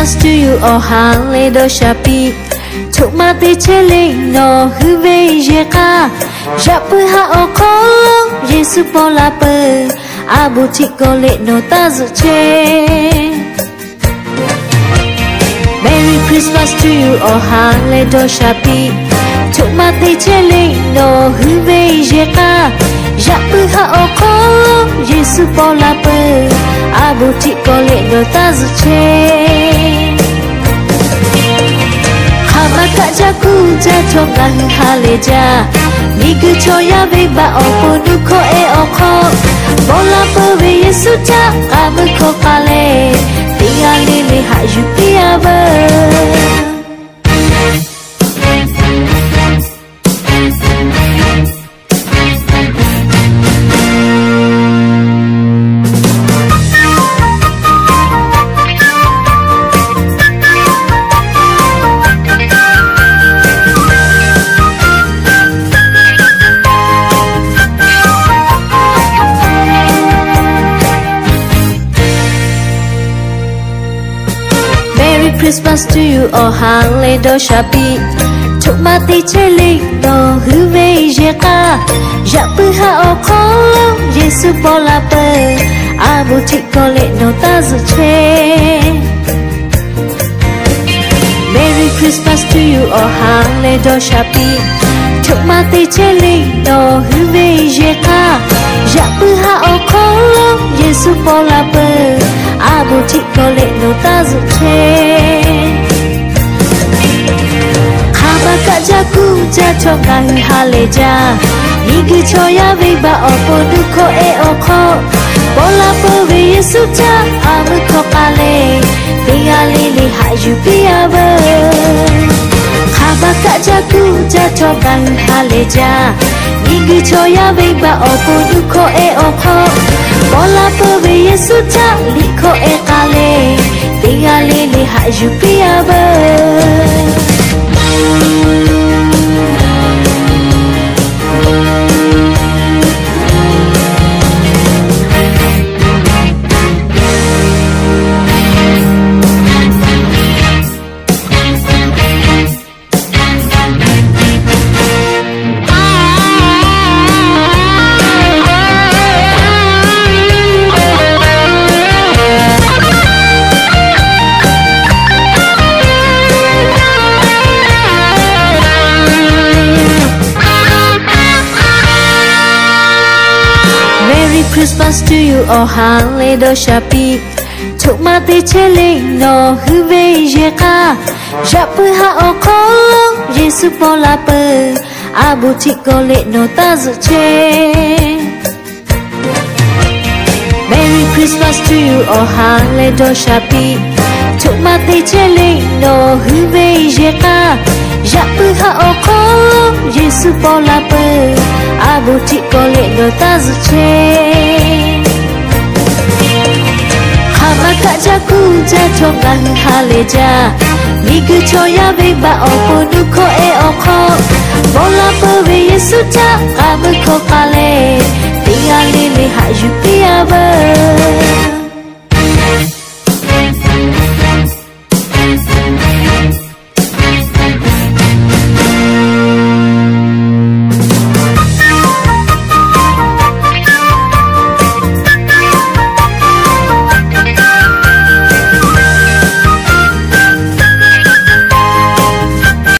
Christmas to you, oh hallelujah, shapi. Chúc ma ti che linh no hư về yeka. Japu ha o kolong, Yesu pola pe. Abu ti kole no ta zu che. Merry Christmas to you, oh hallelujah, shapi. Chúc ma ti che linh no hư về yeka. Japu ha o kolong, Yesu pola pe. Abu ti kole no ta zu che. Maka jaku jatuh ngang haleja Nigu choya beba opo nuko e oko Bola pewe Yesu ja kamu ko kale Tinggal lili haju piaba Christmas to you, oh hallelujah, shapi. Chúc ma ti che linh no hư về yeka. Japu ha o kolong, Yesu pola pe. Abu ti kole no ta zu che. Merry Christmas to you, oh hallelujah, shapi. Chúc ma ti che linh no hư về yeka. Japu ha o kolong, Yesu pola pe. Abu ti kole no ta zu che. Maka jaku jatuh ngang haleja Nigu choya beba opo nuko e oko Bola pewe Yesu ja amu ko kale Tinggal lili haju piaba Maka jaku jatuh ngang haleja Nigu choya beba opo nuko e oko Bola pewe Yesu ja liko e kale Tinggal lili haju piaba Christmas to you, oh hallelujah, shapi. Chúc ma ti che linh no hư về yeka. Japu ha o kolong, Yesu pola pe. Abu ti kole no ta zu che. Merry Christmas to you, oh hallelujah, shapi. Chúc ma ti che linh no hư về yeka. Japu ha o kolong, Yesu pola pe. Abu ti kole no ta zu che. Maka jaku jatuh ngang haleja Nigu choya beba opo nuko e oko Bola pewe Yesu ja kamu ko kale Tinggal lili haju piaba